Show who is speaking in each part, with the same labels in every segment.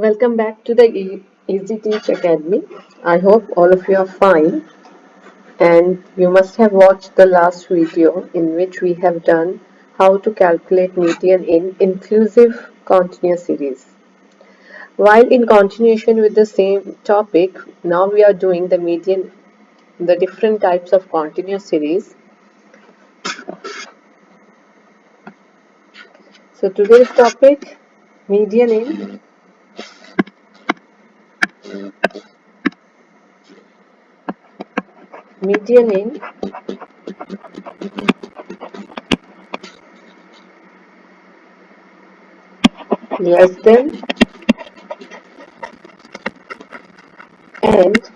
Speaker 1: Welcome back to the Easy Teach Academy. I hope all of you are fine and you must have watched the last video in which we have done how to calculate median in inclusive continuous series. While in continuation with the same topic, now we are doing the median, the different types of continuous series. So today's topic, median in median in less than and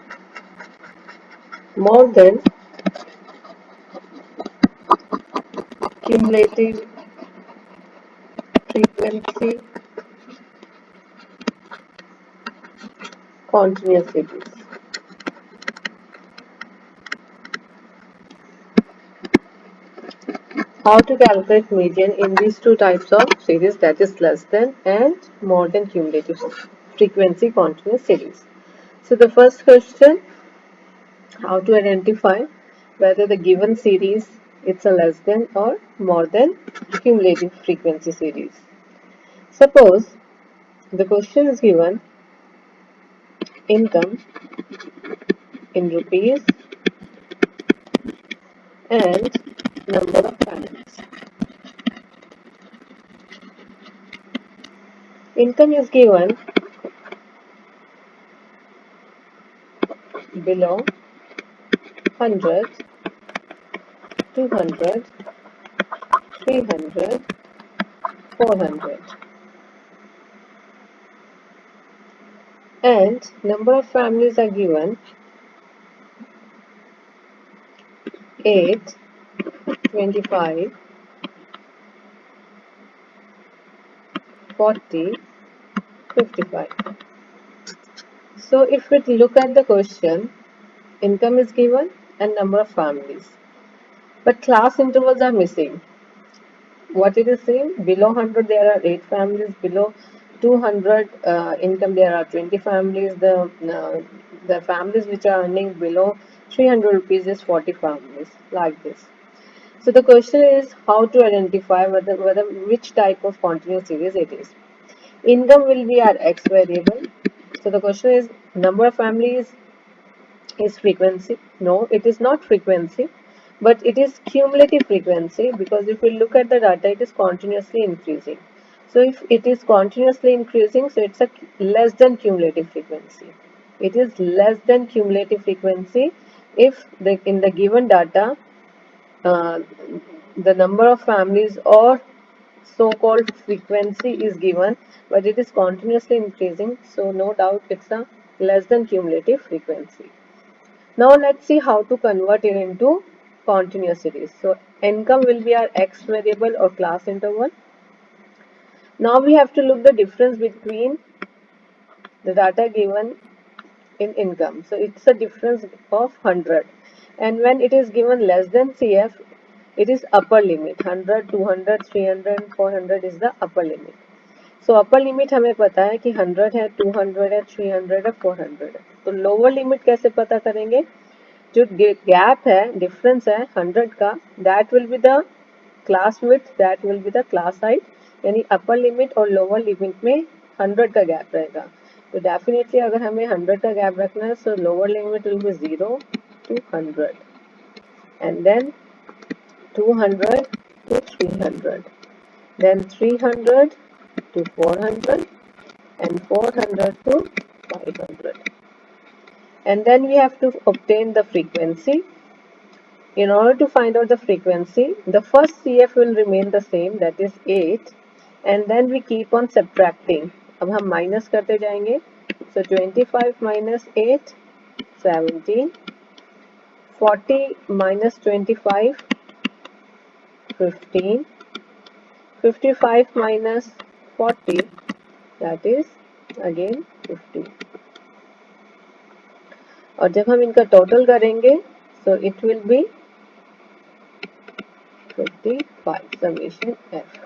Speaker 1: more than cumulative frequency continuous series. How to calculate median in these two types of series, that is less than and more than cumulative frequency continuous series. So the first question, how to identify whether the given series it's a less than or more than cumulative frequency series. Suppose the question is given income in rupees and number of families. Income is given below 100, 200, 300, 400, and number of families are given 8, 25, 40, 55. So if we look at the question, income is given and number of families, but class intervals are missing. What it is saying, below 100 there are 8 families, below 200 income there are 20 families, the families which are earning below 300 rupees is 40 families, like this. So the question is how to identify whether which type of continuous series it is. Income will be our x variable. So the question is, number of families is frequency. No, it is not frequency, but it is cumulative frequency, because if we look at the data, it is continuously increasing. So if it is continuously increasing, so it's a less than cumulative frequency. It is less than cumulative frequency if in the given data uh, the number of families or so-called frequency is given, but it is continuously increasing, so no doubt it's a less than cumulative frequency. Now let's see how to convert it into continuous series. So income will be our x variable or class interval. Now we have to look the difference between the data given in income. So it's a difference of 100, and when it is given less than CF, it is upper limit. 100, 200, 300, 400 is the upper limit. So upper limit हमें पता है कि 100 है, 200 है, 300 है, 400 है. तो lower limit कैसे पता करेंगे? जो गैप है, डिफरेंस है 100 का, that will be the class width, that will be the class height. यानी अपर लिमिट और लोअर लिमिट में 100 का गैप रहेगा. तो डेफिनेटली अगर हमें 100 का गैप रखना है, सो lower limit will be 0 to 100 and then 200 to 300, then 300 to 400 and 400 to 500. And then we have to obtain the frequency. In order to find out the frequency, the first CF will remain the same, that is 8, and then we keep on subtracting. अब हम minus करते जाएंगे. So 25 minus 8, 17. 40 minus 25, 15. 55 minus 40, that is again 50. और जब हम इनका total करेंगे, so it will be 55 summation f.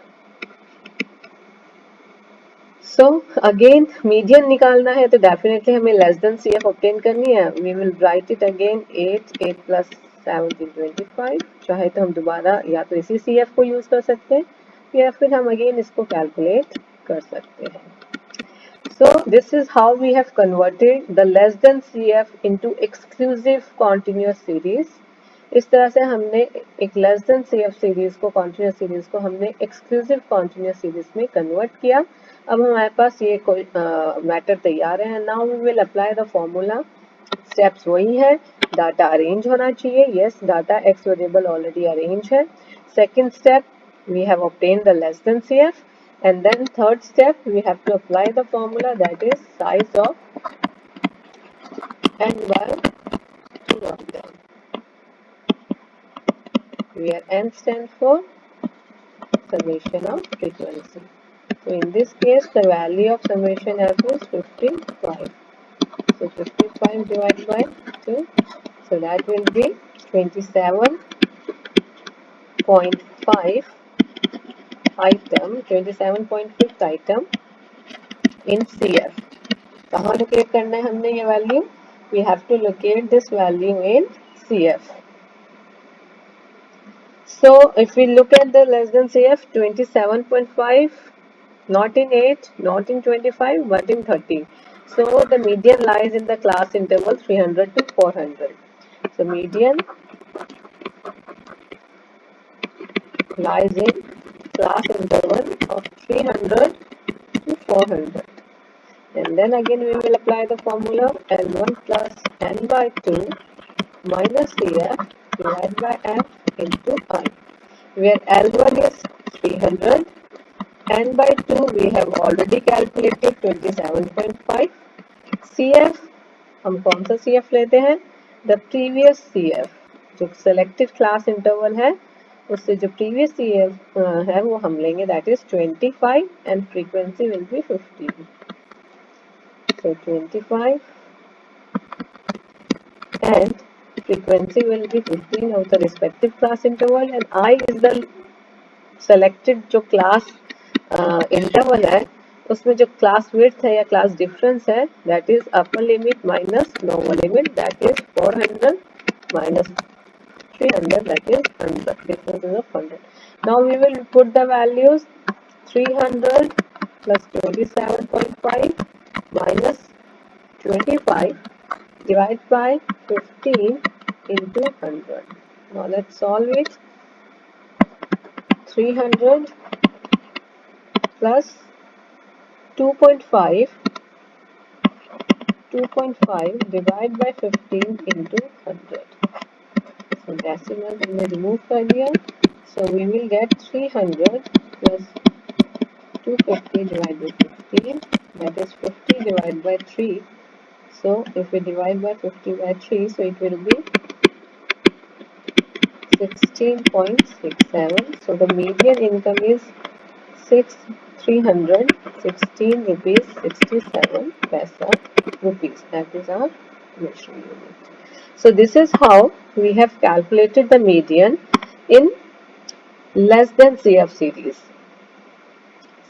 Speaker 1: So again median निकालना है तो डेफिनेटली हमें less than C F obtain करनी है. We will write it again 8 plus 17 25. चाहे तो हम दोबारा या तो इसी सी एफ को यूज कर सकते हैं या फिर हम अगेन इसको कैलकुलेट कर सकते हैं. So this is how we have converted the less than CF into exclusive continuous series. इस तरह से हमने एक लेस देन CF सीरीज को कॉन्टिन्यूस सीरीज को हमने एक्सक्लूसिव कॉन्टिन्यूस सीरीज में कन्वर्ट किया. अब हमारे पास ये कोई मैटर तैयार है. Now we will apply the formula. Steps वही है. डाटा अरेंज होना चाहिए. Yes, data x variable already arrange है. Second step, we have obtained the less than CF, and then third step we have to apply the formula, that is size of n by 2 of them, where n stands for summation of frequency. So in this case the value of summation f is 55. So 55 divided by 2, so that will be 27.5 item, 27.5 item in CF. कहाँ locate करना है हमने ये value? We have to locate this value in CF. So if we look at the less than CF, 27.5, not in 8, not in 25, but in 30. So the median lies in the class interval 300 to 400. So median lies in class interval of 300 to 400. And then again we will apply the formula L1 plus n by 2 minus CF divided by f into I, where L1 is 300, n by 2 we have already calculated 27.5. CF हम कौन सा CF लेते हैं? The previous CF, जो selected class interval है उससे जो previous CF है वो हम लेंगे, that is 25, and frequency will be 15. So 25 and frequency will be 15 of the respective class interval, and I is the selected जो class interval है उसमें जो class width है या class difference है, that is upper limit minus lower limit, that is 400 minus 300, that is 100. Difference is of 100. Now we will put the values. 300 plus 27.5 minus 25 divided by 15 into 100. Now let's solve it. 300 plus 2.5 divided by 15 into 100. So decimal हमने remove कर दिया. So we will get 300 plus 250 divided by 15, that is 50 divided by 3. So if we divide by 50 by 3, so it will be 16.67. So the median income is 316 rupees 67 paisa rupees. That is our measuring unit. So this is how we have calculated the median in less than CF series.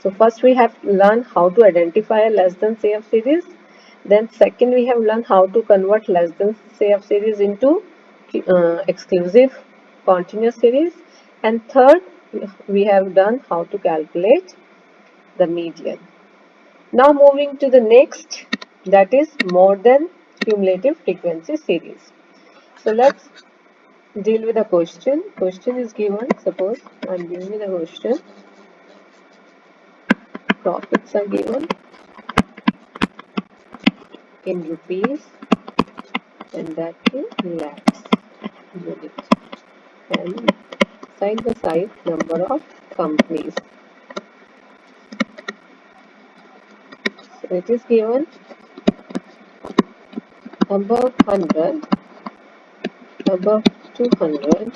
Speaker 1: So first we have learned how to identify a less than CF series. Then second we have learned how to convert less than CF series into exclusive continuous series. And third we have done how to calculate the median. Now moving to the next, that is more than cumulative frequency series. So let's deal with the question. Question is given. Suppose I am giving you the question. Profits are given in rupees, and that in lakhs unit, and side by side number of companies. So it is given above 100, above 200,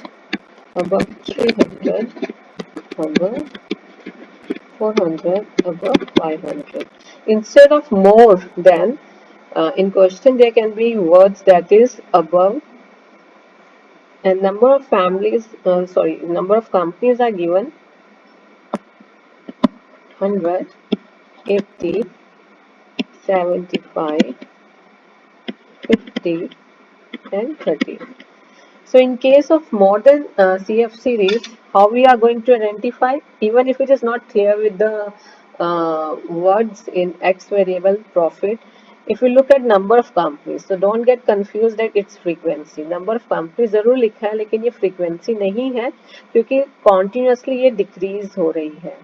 Speaker 1: above 300, above 400, above 500. Instead of more than, in question there can be words that is above, and number of families, number of companies are given 100, 80, 75, 50 and 30. So in case of more than CF series, how we are going to identify, even if it is not clear with the words in X variable profit, if you look at number of companies, so don't get confused that it's frequency. Number of companies जरूर लिखा है लेकिन ये frequency नहीं है क्योंकि continuously ये decrease हो रही है,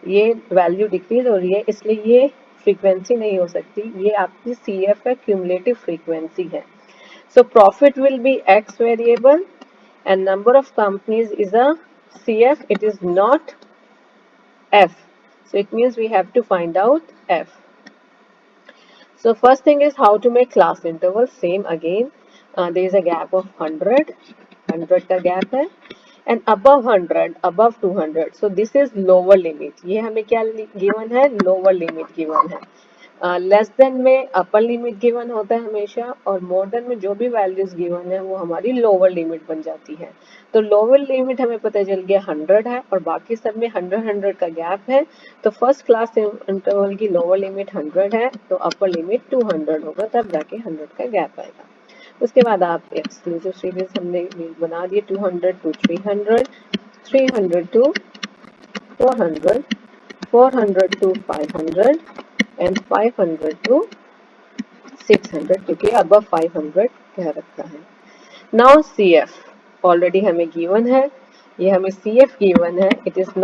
Speaker 1: ये value decrease हो रही है, इसलिए ये frequency नहीं हो सकती, ये आपकी CF है, cumulative frequency है. So profit will be X variable and number of companies is a CF, it is not F. So it means we have to find out F. So first thing is how to make class interval. Same again, there is a gap of 100 का gap है and above 100, above 200. So this is lower limit. ये हमें क्या given है? Lower limit given है. Less than में upper limit given होता है हमेशा और मोर देन में जो भी वैल्यूज गिवन है वो हमारी लोअर लिमिट बन जाती है. तो लोअर लिमिट हमें पता चल गया 100 है और बाकी सब में 100 का गैप है. तो फर्स्ट क्लास इंटरवल की लोअर लिमिट 100 है तो अपर लिमिट 200 होगा, तब जाके 100 का गैप आएगा. उसके बाद आप एक्सक्लूसिव सीरीज हमने बना दिए 200 to 300, 300 to 400, 400 to 500 and 500 to 600 क्योंकि above 500 कह रखा है. Now CF ऑलरेडी हमें गिवन है, ये हमें CF गिवन है, it is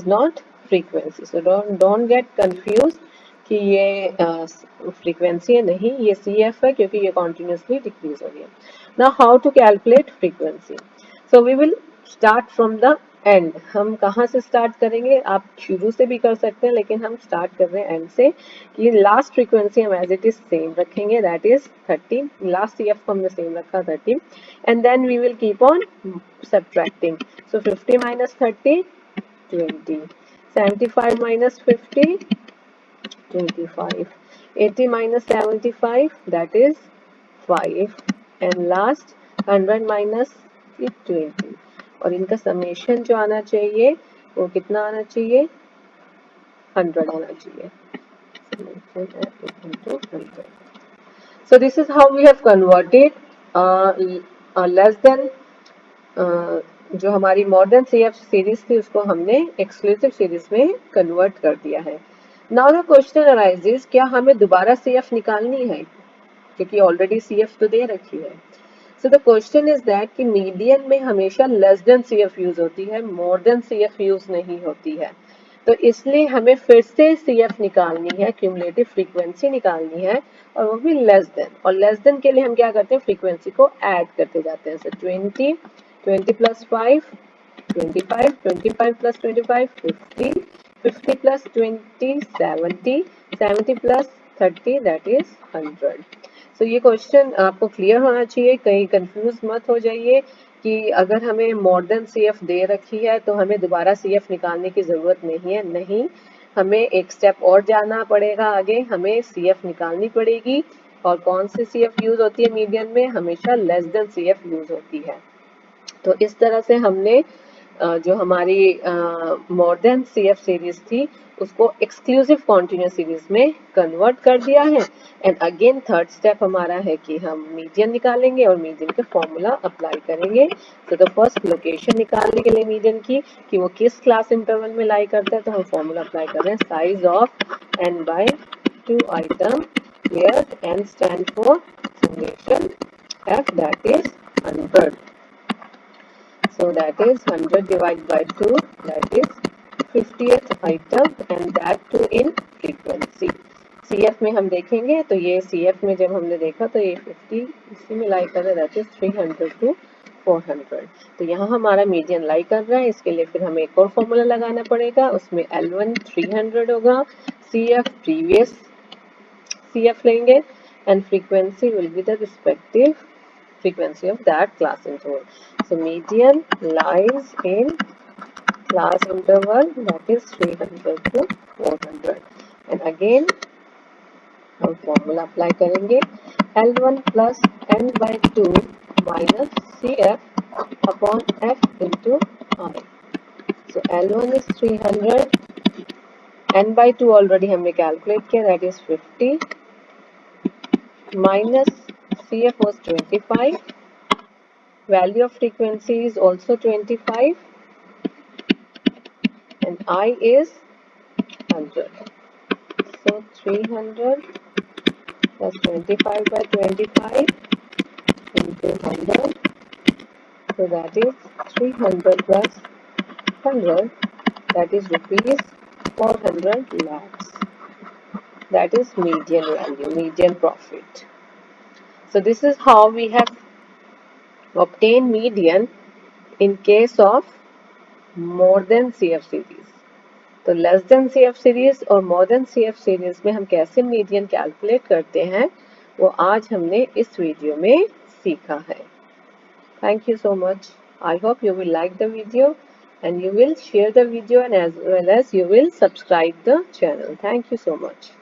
Speaker 1: not frequency, so don't get confused कि ये frequency है, नहीं, ये CF है क्योंकि ये continuously decrease हो रही है. Now how to calculate frequency? So we will start from the and. हम कहाँ से स्टार्ट करेंगे? आप शुरू से भी कर सकते हैं लेकिन हम स्टार्ट कर रहे हैं एंड से कि लास्ट फ्रीक्वेंसी हम एज इट इज सेम रखेंगे, दैट इज 30. लास्ट CF को हमने सेम रखा 30 and then we will keep on subtracting. So 50 minus 30 20, 75 minus 50 25, 80 minus 75 that is 5 and last 100 minus 20 और इनका समेशन जो आना चाहिए वो कितना आना चाहिए? 100 आना चाहिए. So this is how we have converted less than जो हमारी मॉडर्न CF सीरीज थी उसको हमने एक्सक्लूसिव सीरीज में कन्वर्ट कर दिया है. नाउ द क्वेश्चन अराइजेस, क्या हमें दोबारा CF निकालनी है क्योंकि ऑलरेडी CF तो दे रखी है. So the question is that कि मीडियन में हमेशा लेस देन CF यूज होती है, मोर देन CF यूज नहीं होती है. तो इसलिए हमें फिर से CF निकालनी है, क्यूमुलेटिव फ्रीक्वेंसी निकालनी है और वो भी लेस देन. और लेस देन के लिए हम क्या करते हैं? फ्रीक्वेंसी को ऐड करते जाते हैं. सो 20, 20 plus 5 25, 25 plus 25 50, 50 plus 20 70, 70 plus 30 that is 100. तो ये क्वेश्चन आपको क्लियर होना चाहिए, कहीं कंफ्यूज मत हो जाइए कि अगर हमें मोर देन CF दे रखी है तो हमें दोबारा CF निकालने की ज़रूरत नहीं है. नहीं, हमें एक स्टेप और जाना पड़ेगा आगे, हमें CF निकालनी पड़ेगी. और कौन सी CF यूज़ होती है मीडियन में? हमेशा लेस देन CF यूज़ होती है. तो इस तरह से हमने जो हमारी मोर देन CF सीरीज थी उसको एक्सक्लूसिव कॉन्टिन्यूस सीरीज में कन्वर्ट कर दिया है. एंड अगेन थर्ड स्टेप हमारा है कि हम मीडियन निकालेंगे और मीडियन के फॉर्मूला अप्लाई करेंगे. तो द फर्स्ट लोकेशन निकालने के लिए मीडियन की कि वो किस क्लास इंटरवल में लाई करता है, तो हम फॉर्मूला अप्लाई कर रहे हैं size of n by 2 item where n stand for summation f that is 100. So that is 100 divided by 2, that is 50th item and that too in frequency. CF में हम देखेंगे तो ये CF में जब हमने देखा तो ये 50 इसी में लाई कर रहा है, that is 300 to 400. तो यहाँ हमारा मीडियन लाई कर रहा है, इसके लिए फिर हमें एक और फॉर्मूला लगाना पड़ेगा. उसमें L1 300 होगा, CF प्रीवियस CF लेंगे and frequency will be the respective frequency of that class interval. So median lies in class interval that is 300 to 400. And again हम फॉर्मूला अप्लाई करेंगे L1 plus n by 2 minus CF upon F into I. So L1 is 300 n/2 already हमने calculate किया, that is 50 minus CF was 25, value of frequency is also 25 and I is 100. So 300 plus 25 by 25 into 100. So that is 300 plus 100, that is rupees 400 lakhs. That is median value, median profit. So this is how we have obtained median in case of more than CF series. तो less than CF series और more than CF series में हम कैसे median calculate करते हैं वो आज हमने इस वीडियो में सीखा है. Thank you so much. I hope you will like the video and you will share the video and as well as you will subscribe the channel. Thank you so much.